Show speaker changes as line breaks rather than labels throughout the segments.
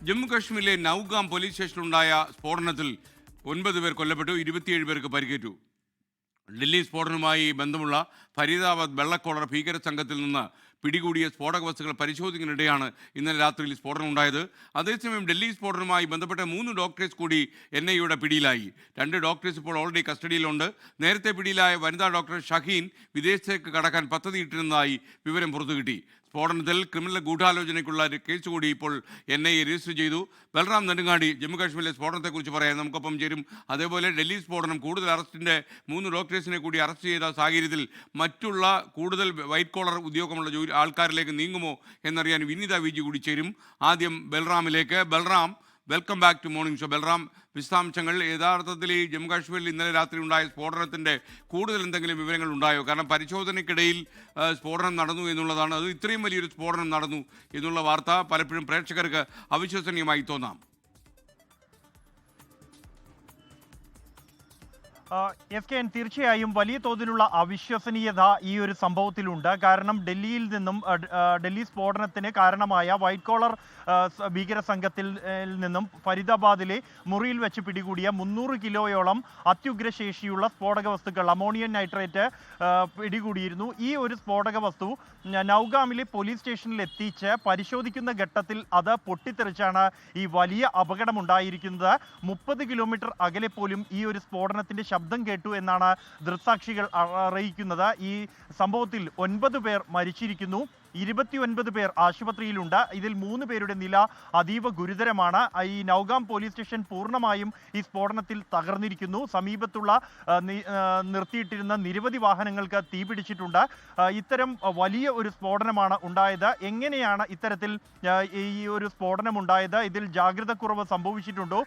ജമ്മു കാശ്മീരിലെ നൌഗാം പോലീസ് സ്റ്റേഷനിലുണ്ടായ സ്ഫോടനത്തിൽ 9 പേർ കൊല്ലപ്പെട്ടു, 27 പേർക്ക് പരിക്കേറ്റു. ഡൽഹി സ്ഫോടനവുമായി ബന്ധമുള്ള ഫരീദാബാദ് വെള്ളക്കോളർ ഭീകര സംഘത്തിൽ നിന്ന് പിടികൂടിയ സ്ഫോടക വസ്തുക്കൾ പരിശോധിക്കുന്നതിനിടെയാണ് ഇന്നലെ രാത്രിയിൽ സ്ഫോടനം ഉണ്ടായത്. അതേസമയം ഡൽഹി സ്ഫോടനവുമായി ബന്ധപ്പെട്ട 3 ഡോക്ടേഴ്സ് കൂടി NIA പിടിയിലായി. 2 ഡോക്ടേഴ്സ് ഇപ്പോൾ ഓൾറെഡി കസ്റ്റഡിയിലുണ്ട്. നേരത്തെ പിടിയിലായ വനിതാ ഡോക്ടർ ഷഹീൻ വിദേശത്തേക്ക് കടക്കാൻ പദ്ധതിയിട്ടിരുന്നതായി വിവരം പുറത്തുകിട്ടി. സ്ഫോടനത്തിൽ ക്രിമിനൽ ഗൂഢാലോചനയ്ക്കുള്ള കേസ് കൂടി ഇപ്പോൾ NIA രജിസ്റ്റർ ചെയ്തു. ബൽറാം നെടുങ്ങാടി ജമ്മുകാശ്മീരിലെ സ്ഫോടനത്തെക്കുറിച്ച് പറയാൻ നമുക്കൊപ്പം ചേരും. അതേപോലെ ഡൽഹി സ്ഫോടനം കൂടുതൽ അറസ്റ്റിൻ്റെ 3 ഡോക്ടേഴ്സിനെ കൂടി അറസ്റ്റ് ചെയ്ത സാഹചര്യത്തിൽ മറ്റുള്ള കൂടുതൽ വൈറ്റ് കോളർ ഉദ്യോഗമുള്ള ആൾക്കാരിലേക്ക് നീങ്ങുമോ എന്നറിയാൻ വിനീത VG കൂടി ചേരും. ആദ്യം ബൽറാമിലേക്ക്. Balram, welcome back to morning show. Balram, വിശദാംശങ്ങൾ. യഥാർത്ഥത്തിൽ ഈ ജമ്മു കാശ്മീരിൽ ഇന്നലെ രാത്രി ഉണ്ടായ സ്ഫോടനത്തിൻ്റെ കൂടുതൽ എന്തെങ്കിലും വിവരങ്ങൾ ഉണ്ടായോ? കാരണം പരിശോധനയ്ക്കിടയിൽ സ്ഫോടനം നടന്നു എന്നുള്ളതാണ്. അത് ഇത്രയും വലിയൊരു സ്ഫോടനം നടന്നു എന്നുള്ള വാർത്ത പലപ്പോഴും പ്രേക്ഷകർക്ക് അവിശ്വസനീയമായി തോന്നാം.
SKN, തീർച്ചയായും വലിയ തോതിലുള്ള അവിശ്വസനീയത ഈ ഒരു സംഭവത്തിലുണ്ട്. കാരണം ഡൽഹി സ്ഫോടനത്തിന് കാരണമായ വൈറ്റ് കോളർ ഭീകര സംഘത്തിൽ നിന്നും ഫരീദാബാദിലെ മുറിയിൽ വെച്ച് പിടികൂടിയ 300 കിലോയോളം അത്യുഗ്രശേഷിയുള്ള സ്ഫോടക വസ്തുക്കൾ, അമോണിയം നൈട്രേറ്റ് പിടികൂടിയിരുന്നു. ഈ ഒരു സ്ഫോടക വസ്തു നൌഗാമിലെ പോലീസ് സ്റ്റേഷനിൽ എത്തിച്ച് പരിശോധിക്കുന്ന ഘട്ടത്തിൽ അത് പൊട്ടിത്തെറിച്ചാണ് ഈ വലിയ അപകടമുണ്ടായിരിക്കുന്നത്. 30 കിലോമീറ്റർ അകലെ പോലും ഈ ഒരു സ്ഫോടനത്തിന്റെ ശബ്ദം കേട്ടു എന്നാണ് ദൃക്സാക്ഷികൾ അറിയിക്കുന്നത്. ഈ സംഭവത്തിൽ 9 പേർ മരിച്ചിരിക്കുന്നു, 29 പേർ ആശുപത്രിയിലുണ്ട്. ഇതിൽ 3 പേരുടെ നില അതീവ ഗുരുതരമാണ്. ഈ നൌഗാം പോലീസ് സ്റ്റേഷൻ പൂർണ്ണമായും ഈ സ്ഫോടനത്തിൽ തകർന്നിരിക്കുന്നു. സമീപത്തുള്ള നിർത്തിയിട്ടിരുന്ന നിരവധി വാഹനങ്ങൾക്ക് തീപിടിച്ചിട്ടുണ്ട്. ഇത്തരം വലിയ ഒരു സ്ഫോടനമാണ് ഉണ്ടായത്. എങ്ങനെയാണ് ഇത്തരത്തിൽ ഈ ഒരു സ്ഫോടനം ഉണ്ടായത്? ഇതിൽ ജാഗ്രതക്കുറവ് സംഭവിച്ചിട്ടുണ്ടോ?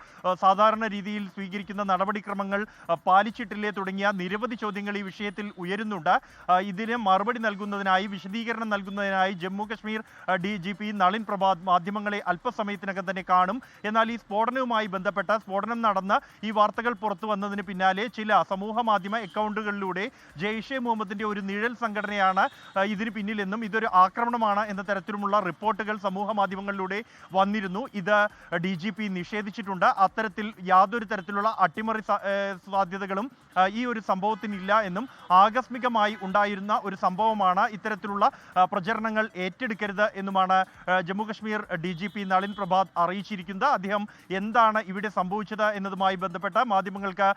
സാധാരണ രീതിയിൽ സ്വീകരിക്കുന്ന നടപടിക്രമങ്ങൾ പാലിച്ചിട്ടില്ലേ? തുടങ്ങിയ നിരവധി ചോദ്യങ്ങൾ ഈ വിഷയത്തിൽ ഉയരുന്നുണ്ട്. ഇതിന് മറുപടി നൽകുന്നതിനായി, വിശദീകരണം നൽകുന്നതിനായി ജമ്മു കശ്മീർ DGP നളിൻ പ്രഭാത് മാധ്യമങ്ങളെ അല്പസമയത്തിനകം തന്നെ കാണും. എന്നാൽ ഈ സ്ഫോടനവുമായി ബന്ധപ്പെട്ട സ്ഫോടനം നടന്ന ഈ വാർത്തകൾ പുറത്തു വന്നതിന് പിന്നാലെ ചില സമൂഹ മാധ്യമ അക്കൗണ്ടുകളിലൂടെ ജെയ്ഷെ മുഹമ്മദിന്റെ ഒരു നിഴൽ സംഘടനയാണ് ഇതിന് പിന്നിലെന്നും ഇതൊരു ആക്രമണമാണ് എന്ന തരത്തിലുമുള്ള റിപ്പോർട്ടുകൾ സമൂഹ മാധ്യമങ്ങളിലൂടെ വന്നിരുന്നു. ഇത് DGP നിഷേധിച്ചിട്ടുണ്ട്. അത്തരത്തിൽ യാതൊരു തരത്തിലുള്ള അട്ടിമറി സാധ്യതകളും ഈ ഒരു സംഭവത്തിനില്ല എന്നും ആകസ്മികമായി ഉണ്ടായിരുന്ന ഒരു സംഭവമാണ്, ഇത്തരത്തിലുള്ള പ്രചരണങ്ങൾ ഏറ്റെടുക്കരുത് എന്നുമാണ് ജമ്മു കശ്മീർ DGP നളിൻ പ്രഭാത് അറിയിച്ചിരിക്കുന്നത്. അദ്ദേഹം എന്താണ് ഇവിടെ സംഭവിച്ചത് എന്നതുമായി ബന്ധപ്പെട്ട മാധ്യമങ്ങൾക്ക്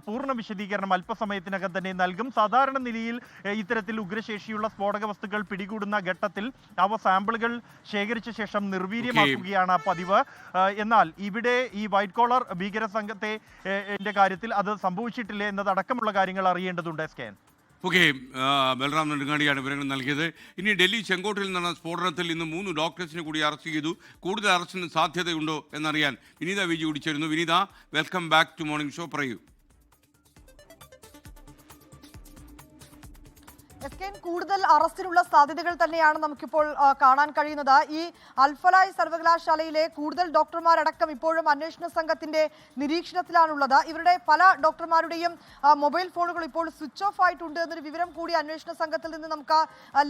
പൂർണ്ണ വിശദീകരണം അല്പസമയത്തിനകം തന്നെ നൽകും. സാധാരണ നിലയിൽ ഇത്തരത്തിൽ ഉഗ്രശേഷിയുള്ള സ്ഫോടക വസ്തുക്കൾ പിടികൂടുന്ന ഘട്ടത്തിൽ അവ സാമ്പിളുകൾ ശേഖരിച്ച ശേഷം നിർവീര്യമാക്കുകയാണ് പതിവ്. എന്നാൽ ഇവിടെ ഈ വൈറ്റ് കോളർ ഭീകര സംഘത്തെ കാര്യത്തിൽ അത് സംഭവിച്ചിട്ടില്ലേ എന്നതടക്കമുള്ള കാര്യങ്ങൾ അറിയേണ്ടതുണ്ട്. SKN.
ഓക്കെ, ബൽറാം നെടുങ്ങാടിയാണ് വിവരങ്ങൾ നൽകിയത്. ഇനി ഡൽഹി ചെങ്കോട്ടയിൽ നടന്ന സ്ഫോടനത്തിൽ ഇന്ന് 3 ഡോക്ടേഴ്സിനെ കൂടി അറസ്റ്റ് ചെയ്തു. കൂടുതൽ അറസ്റ്റിന് സാധ്യതയുണ്ടോ എന്നറിയാൻ വിനീത VG കൂടി ചേരുന്നു. Vineetha, welcome back to morning show. പറയൂ.
SKN, കൂടുതൽ അറസ്റ്റിനുള്ള സാധ്യതകൾ തന്നെയാണ് നമുക്കിപ്പോൾ കാണാൻ കഴിയുന്നത്. ഈ അൽഫലായ് സർവകലാശാലയിലെ കൂടുതൽ ഡോക്ടർമാരടക്കം ഇപ്പോഴും അന്വേഷണ സംഘത്തിന്റെ നിരീക്ഷണത്തിലാണുള്ളത്. ഇവരുടെ പല ഡോക്ടർമാരുടെയും മൊബൈൽ ഫോണുകൾ ഇപ്പോൾ സ്വിച്ച് ഓഫ് ആയിട്ടുണ്ട് എന്നൊരു വിവരം കൂടി അന്വേഷണ സംഘത്തിൽ നിന്ന് നമുക്ക്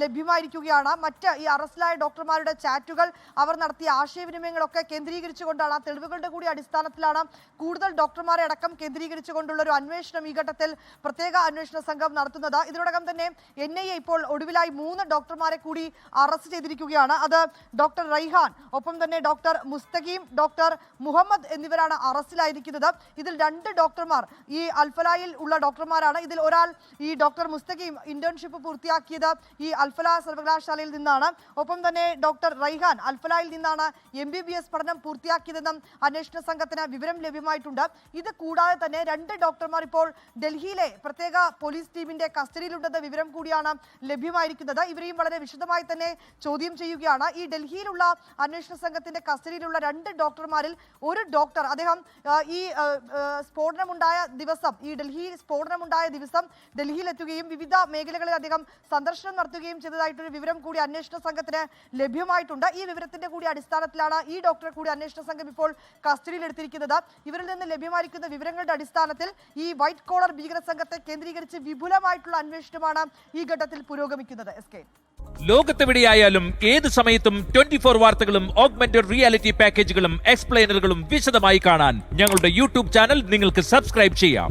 ലഭ്യമായിരിക്കുകയാണ്. മറ്റ് ഈ അറസ്റ്റിലായ ഡോക്ടർമാരുടെ ചാറ്റുകൾ, അവർ നടത്തിയ ആശയവിനിമയങ്ങളൊക്കെ കേന്ദ്രീകരിച്ചുകൊണ്ടാണ്, തെളിവുകളുടെ കൂടി അടിസ്ഥാനത്തിലാണ് കൂടുതൽ ഡോക്ടർമാരെ അടക്കം കേന്ദ്രീകരിച്ചുകൊണ്ടുള്ള ഒരു അന്വേഷണം ഈ ഘട്ടത്തിൽ പ്രത്യേക അന്വേഷണ സംഘം നടത്തുന്നത്. ഇതിനോടകം തന്നെ NIA ഇപ്പോൾ ഒടുവിലായി 3 ഡോക്ടർമാരെ കൂടി അറസ്റ്റ് ചെയ്തിരിക്കുകയാണ്. അത് ഡോക്ടർ റൈഹാൻ, ഒപ്പം തന്നെ ഡോക്ടർ മുസ്തഖീം, ഡോക്ടർ മുഹമ്മദ് എന്നിവരാണ് അറസ്റ്റിലായിരിക്കുന്നത്. ഇതിൽ 2 ഡോക്ടർമാർ ഈ അൽഫലായിൽ ഉള്ള ഡോക്ടർമാരാണ്. ഇതിൽ ഒരാൾ, ഈ ഡോക്ടർ മുസ്തഖീം, ഇന്റേൺഷിപ്പ് പൂർത്തിയാക്കിയത് ഈ അൽഫല സർവകലാശാലയിൽ നിന്നാണ്. ഒപ്പം തന്നെ ഡോക്ടർ റൈഹാൻ അൽഫലായിൽ നിന്നാണ് MBBS പഠനം പൂർത്തിയാക്കിയതെന്നും അന്വേഷണ സംഘത്തിന് വിവരം ലഭ്യമായിട്ടുണ്ട്. ഇത് കൂടാതെ തന്നെ 2 ഡോക്ടർമാർ ഇപ്പോൾ ഡൽഹിയിലെ പ്രത്യേക പോലീസ് ടീമിന്റെ കസ്റ്റഡിയിലുണ്ടെന്ന വിവരം കൂടിയാണ് ലഭ്യമായിരിക്കുന്നത്. ഇവരെയും വളരെ വിശദമായി തന്നെ ചോദ്യം ചെയ്യുകയാണ്. ഈ ഡൽഹിയിലുള്ള അന്വേഷണ സംഘത്തിന്റെ കസ്റ്റഡിയിലുള്ള 2 ഡോക്ടർമാരിൽ ഒരു ഡോക്ടർ, അദ്ദേഹം ഈ സ്ഫോടനമുണ്ടായ ദിവസം, ഈ സ്ഫോടനമുണ്ടായ ദിവസം ഡൽഹിയിലെത്തുകയും വിവിധ മേഖലകളിൽ അദ്ദേഹം സന്ദർശനം നടത്തുകയും ചെയ്തതായിട്ടൊരു വിവരം കൂടി അന്വേഷണ സംഘത്തിന് ലഭ്യമായിട്ടുണ്ട്. ഈ വിവരത്തിന്റെ കൂടി അടിസ്ഥാനത്തിലാണ് ഈ ഡോക്ടറെ കൂടി അന്വേഷണ സംഘം ഇപ്പോൾ കസ്റ്റഡിയിലെടുത്തിരിക്കുന്നത്. ഇവരിൽ നിന്ന് ലഭ്യമായിരിക്കുന്ന വിവരങ്ങളുടെ അടിസ്ഥാനത്തിൽ ഈ വൈറ്റ് കോളർ ഭീകര സംഘത്തെ കേന്ദ്രീകരിച്ച് വിപുലമായിട്ടുള്ള അന്വേഷണമാണ് ഈ ഘട്ടത്തിൽ പുരോഗമിക്കുന്നത്. SK.
ലോകത്തെവിടെയായാലും ഏത് സമയത്തും 24 വാർത്തകളും ഓഗ്മെന്റഡ് റിയാലിറ്റി പാക്കേജുകളും എക്സ്പ്ലെയിനറുകളും വിശദമായി കാണാൻ ഞങ്ങളുടെ യൂട്യൂബ് ചാനൽ നിങ്ങൾക്ക് സബ്സ്ക്രൈബ് ചെയ്യാം.